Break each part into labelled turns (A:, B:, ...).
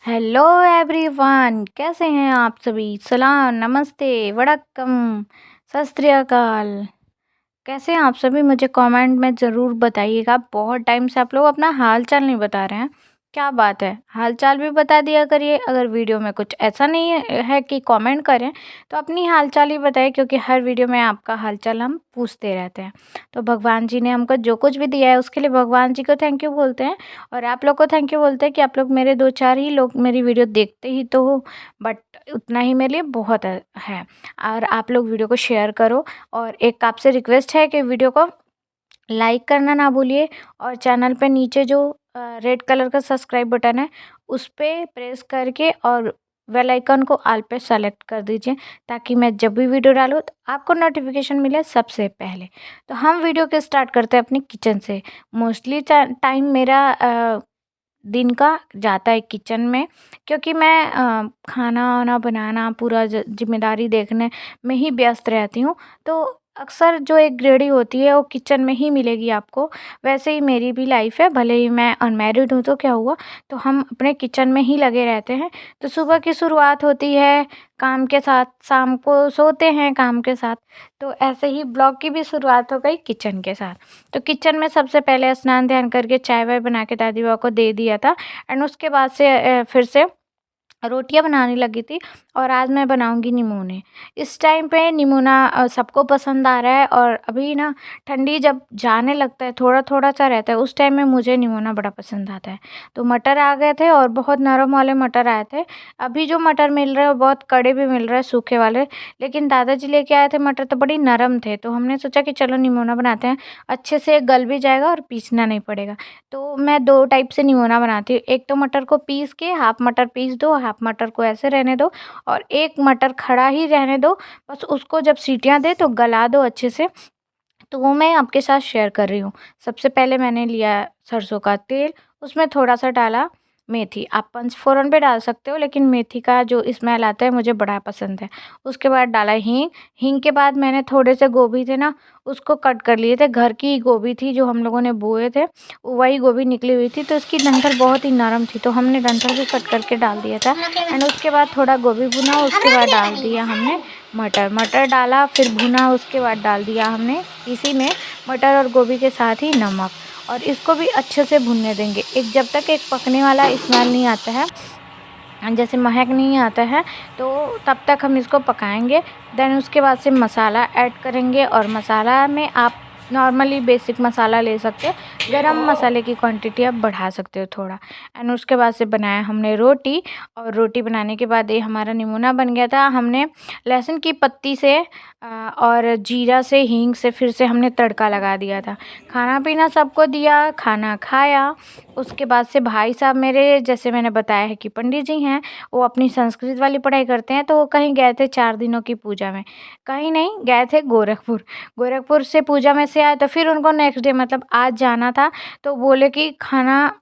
A: Hello everyone, कैसे हैं आप सभी। सलाम, नमस्ते, वड़क्कम, सत श्री अकाल। कैसे हैं आप सभी, मुझे कमेंट में ज़रूर बताइएगा। बहुत टाइम से आप लोग अपना हाल चाल नहीं बता रहे हैं, क्या बात है। हाल चाल भी बता दिया करिए। अगर वीडियो में कुछ ऐसा नहीं है कि कमेंट करें, तो अपनी हाल चाल ही बताइए, क्योंकि हर वीडियो में आपका हाल चाल हम पूछते रहते हैं। तो भगवान जी ने हमको जो कुछ भी दिया है उसके लिए भगवान जी को थैंक यू बोलते हैं, और आप लोग को थैंक यू बोलते हैं कि आप लोग मेरे 2-4 ही लोग मेरी वीडियो देखते ही तो हो, बट उतना ही मेरे लिए बहुत है। और आप लोग वीडियो को शेयर करो, और एक आपसे रिक्वेस्ट है कि वीडियो को लाइक करना ना भूलिए, और चैनल पे नीचे जो रेड कलर का सब्सक्राइब बटन है उस पे प्रेस करके और बेल आइकन को ऑल पे सेलेक्ट कर दीजिए, ताकि मैं जब भी वीडियो डालूँ तो आपको नोटिफिकेशन मिले सबसे पहले। तो हम वीडियो के स्टार्ट करते हैं अपनी किचन से। मोस्टली टाइम मेरा दिन का जाता है किचन में, क्योंकि मैं खाना वाना बनाना पूरा जिम्मेदारी देखने में ही व्यस्त रहती हूँ। तो अक्सर जो एक गृहिणी होती है वो किचन में ही मिलेगी आपको। वैसे ही मेरी भी लाइफ है, भले ही मैं अनमैरिड हूँ तो क्या हुआ, तो हम अपने किचन में ही लगे रहते हैं। तो सुबह की शुरुआत होती है काम के साथ, शाम को सोते हैं काम के साथ। तो ऐसे ही ब्लॉग की भी शुरुआत हो गई किचन के साथ। तो किचन में सबसे पहले स्नान ध्यान करके चाय वाय बना के दादी बाबा को दे दिया था। एंड उसके बाद से फिर से रोटियां बनाने लगी थी, और आज मैं बनाऊंगी निमोने। इस टाइम पे निमोना सबको पसंद आ रहा है, और अभी ना ठंडी जब जाने लगता है, थोड़ा थोड़ा सा रहता है, उस टाइम में मुझे निमोना बड़ा पसंद आता है। तो मटर आ गए थे, और बहुत नरम वाले मटर आए थे। अभी जो मटर मिल रहे हैं वो बहुत कड़े भी मिल रहे हैं, सूखे वाले। लेकिन दादाजी लेके आए थे मटर तो बड़ी नरम थे, तो हमने सोचा कि चलो निमोना बनाते हैं, अच्छे से गल भी जाएगा और पीसना नहीं पड़ेगा। तो मैं 2 टाइप से निमोना बनाती हूँ। एक तो मटर को पीस के, हाफ मटर पीस दो, हाफ मटर को ऐसे रहने दो, और एक मटर खड़ा ही रहने दो। बस उसको जब सीटियाँ दे तो गला दो अच्छे से। तो वो मैं आपके साथ शेयर कर रही हूँ। सबसे पहले मैंने लिया सरसों का तेल, उसमें थोड़ा-सा डाला मेथी। आप पंचफोरन भी डाल सकते हो, लेकिन मेथी का जो स्मेल आता है मुझे बड़ा पसंद है। उसके बाद डाला हींग। हींग के बाद मैंने थोड़े से गोभी थे ना, उसको कट कर लिए थे। घर की गोभी थी जो हम लोगों ने बोए थे, वही गोभी निकली हुई थी, तो इसकी डंठल बहुत ही नरम थी, तो हमने डंठल भी कट करके डाल दिया था। एंड उसके बाद थोड़ा गोभी भुना, उसके बाद डाल दिया हमने मटर। मटर डाला, फिर भुना, उसके बाद डाल दिया हमने इसी में मटर और गोभी के साथ ही नमक, और इसको भी अच्छे से भुनने देंगे। एक जब तक एक पकने वाला स्मेल नहीं आता है, जैसे महक नहीं आता है, तो तब तक हम इसको पकाएंगे। देन उसके बाद से मसाला ऐड करेंगे, और मसाला में आप नॉर्मली बेसिक मसाला ले सकते हो। गरम मसाले की क्वांटिटी आप बढ़ा सकते हो थोड़ा। एंड उसके बाद से बनाया हमने रोटी, और रोटी बनाने के बाद ये हमारा निमोना बन गया था। हमने लहसुन की पत्ती से और जीरा से, हींग से फिर से हमने तड़का लगा दिया था। खाना पीना सबको दिया, खाना खाया। उसके बाद से भाई साहब मेरे, जैसे मैंने बताया है कि पंडित जी हैं, वो अपनी संस्कृत वाली पढ़ाई करते हैं, तो वो कहीं गए थे 4 दिनों की पूजा में। कहीं नहीं गए थे, गोरखपुर। गोरखपुर से पूजा में से आए, तो फिर उनको नेक्स्ट डे मतलब आज जाना था, तो बोले कि खाना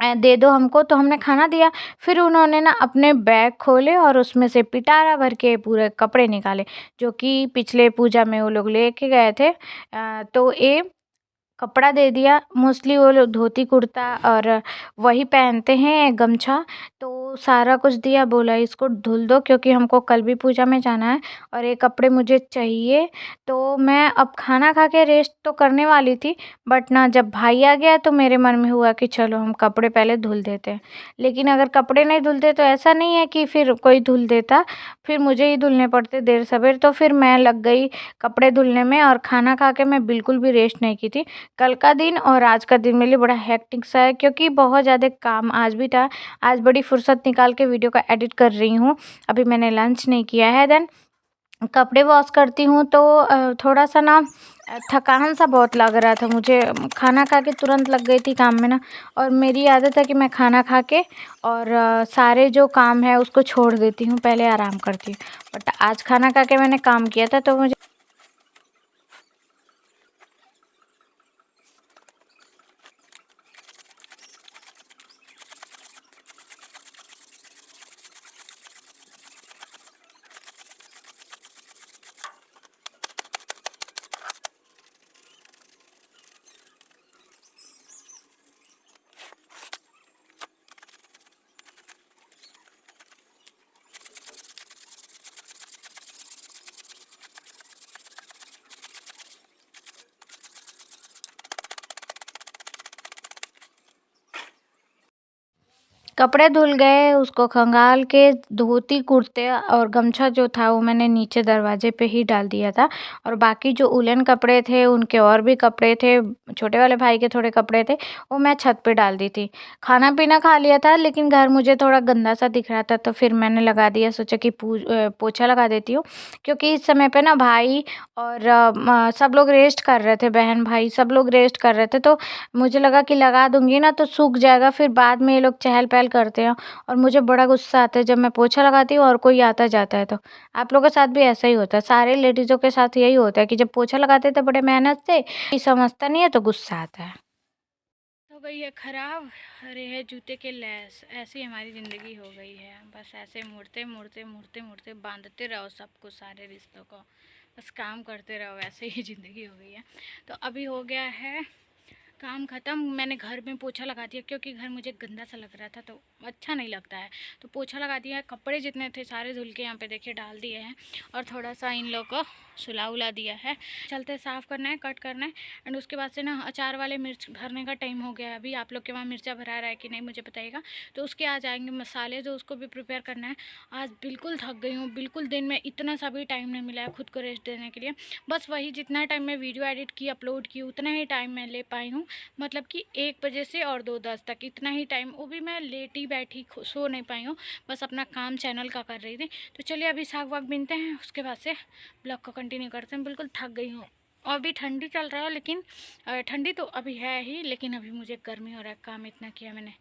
A: दे दो हमको, तो हमने खाना दिया। फिर उन्होंने ना अपने बैग खोले और उसमें से पिटारा भर के पूरे कपड़े निकाले, जो कि पिछले पूजा में वो लोग लेके गए थे। तो ये कपड़ा दे दिया। मोस्टली वो लोग धोती कुर्ता और वही पहनते हैं, गमछा। तो सारा कुछ दिया, बोला इसको धुल दो, क्योंकि हमको कल भी पूजा में जाना है, और ये कपड़े मुझे चाहिए। तो मैं अब खाना खा के रेस्ट तो करने वाली थी, बट ना जब भाई आ गया तो मेरे मन में हुआ कि चलो हम कपड़े पहले धुल देते हैं। लेकिन अगर कपड़े नहीं धुलते तो ऐसा नहीं है कि फिर कोई धुल देता, फिर मुझे ही धुलने पड़ते देर सवेर। तो फिर मैं लग गई कपड़े धुलने में, और खाना खा के मैं बिल्कुल भी रेस्ट नहीं की थी। कल का दिन और आज का दिन मेरे लिए बड़ा हेक्टिक सा है, क्योंकि बहुत ज़्यादा काम आज भी था। आज बड़ी फुर्सत निकाल के वीडियो का एडिट कर रही हूँ। अभी मैंने लंच नहीं किया है। देन कपड़े वॉश करती हूँ, तो थोड़ा सा ना थकान सा बहुत लग रहा था मुझे। खाना खा के तुरंत लग गई थी काम में ना, और मेरी आदत है कि मैं खाना खा के और सारे जो काम है उसको छोड़ देती हूँ, पहले आराम करती हूँ। बट आज खाना खा के मैंने काम किया था, तो मुझे कपड़े धुल गए, उसको खंगाल के धोती कुर्ते और गमछा जो था वो मैंने नीचे दरवाजे पे ही डाल दिया था, और बाकी जो उलन कपड़े थे, उनके और भी कपड़े थे, छोटे वाले भाई के थोड़े कपड़े थे, वो मैं छत पे डाल दी थी। खाना पीना खा लिया था, लेकिन घर मुझे थोड़ा गंदा सा दिख रहा था, तो फिर मैंने लगा दिया, सोचा कि पोछा लगा देती हूँ, क्योंकि इस समय पे ना भाई और सब लोग रेस्ट कर रहे थे, बहन भाई सब लोग रेस्ट कर रहे थे, तो मुझे लगा कि लगा दूंगी ना तो सूख जाएगा, फिर बाद में ये लोग चहल पहल करते हैं और मुझे बड़ा गुस्सा आता है जब मैं पोछा लगाती हूँ और कोई आता जाता है तो। आप लोगों के साथ भी ऐसा ही होता है, सारे लेडीज़ों के साथ यही होता है कि जब पोछा लगाते थे बड़े मेहनत से, कोई समझता नहीं है तो गुस्सा आता है।
B: हो गई है खराब। अरे है जूते के लेस, ऐसी हमारी ज़िंदगी हो गई है। बस ऐसे मुड़ते मुड़ते मुड़ते मुड़ते बांधते रहो सबको, सारे रिश्तों को, बस काम करते रहो, ऐसे ही ज़िंदगी हो गई है। तो अभी हो गया है काम ख़त्म। मैंने घर में पोछा लगा दिया क्योंकि घर मुझे गंदा सा लग रहा था, तो अच्छा नहीं लगता है, तो पोछा लगा दिया। कपड़े जितने थे सारे धुल के यहाँ पे देखिए डाल दिए हैं, और थोड़ा सा इन लोग को सुला उला दिया है। चलते साफ़ करना है, कट करना है, एंड उसके बाद से ना अचार वाले मिर्च भरने का टाइम हो गया है। अभी आप लोग के वहाँ मिर्चा भरा रहा है कि नहीं मुझे बताइएगा। तो उसके आ जाएंगे मसाले, तो उसको भी प्रिपेयर करना है। आज बिल्कुल थक गई हूँ, बिल्कुल दिन में इतना सा भी टाइम नहीं मिला है खुद को रेस्ट देने के लिए। बस वही जितना टाइम मैं वीडियो एडिट की अपलोड की उतना ही टाइम मैं ले पाई हूँ, मतलब कि 1 बजे से और 2:10 तक, इतना ही टाइम, वो भी मैं लेट ही बैठी, सो नहीं पाई हूँ, बस अपना काम चैनल का कर रही थी। तो चलिए अभी साग वाग बीनते हैं, उसके बाद से ब्लॉग को कंटिन्यू करते हैं। बिल्कुल थक गई हूँ, और अभी ठंडी चल रहा है, लेकिन ठंडी तो अभी है ही, लेकिन अभी मुझे गर्मी हो रहा है, काम इतना किया मैंने।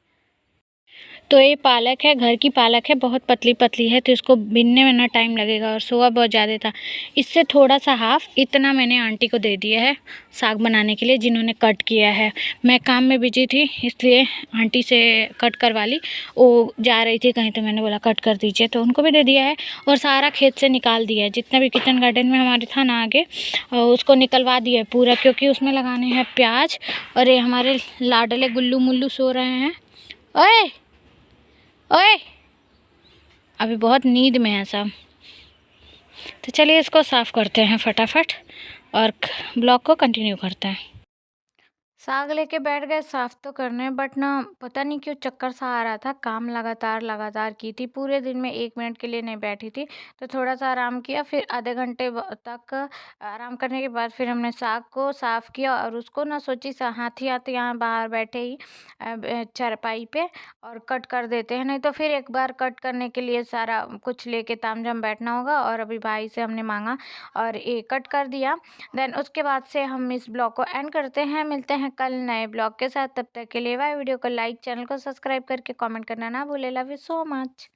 B: तो ये पालक है, घर की पालक है, बहुत पतली पतली है, तो इसको बीनने में ना टाइम लगेगा, और सोआ बहुत ज़्यादा था, इससे थोड़ा सा हाफ इतना मैंने आंटी को दे दिया है साग बनाने के लिए, जिन्होंने कट किया है। मैं काम में बिजी थी इसलिए आंटी से कट करवा ली, वो जा रही थी कहीं तो मैंने बोला कट कर दीजिए, तो उनको भी दे दिया है। और सारा खेत से निकाल दिया है, जितना भी किचन गार्डन में हमारे था ना आगे, उसको निकलवा दिया है पूरा, क्योंकि उसमें लगाने हैं प्याज। और ये हमारे लाडले गुल्लू मुल्लू सो रहे हैं। ओए ओए, अभी बहुत नींद में है सब। तो चलिए इसको साफ़ करते हैं फटाफट, और ब्लॉग को कंटिन्यू करते हैं।
A: साग लेके बैठ गए साफ तो करने, बट ना पता नहीं क्यों चक्कर सा आ रहा था, काम लगातार लगातार की थी, पूरे दिन में 1 मिनट के लिए नहीं बैठी थी, तो थोड़ा सा आराम किया, फिर आधे घंटे तक आराम करने के बाद फिर हमने साग को साफ़ किया, और उसको ना सोची हाथी हाथी यहाँ बाहर बैठे ही चारपाई पे और कट कर देते हैं, नहीं तो फिर एक बार कट करने के लिए सारा कुछ लेके तामझाम बैठना होगा, और अभी भाई से हमने मांगा और ये कट कर दिया। देन उसके बाद से हम इस ब्लॉग को एंड करते हैं, मिलते हैं कल नए ब्लॉग के साथ, तब तक के लिए बाय। वीडियो को लाइक, चैनल को सब्सक्राइब करके कमेंट करना ना भूले। Love you so much.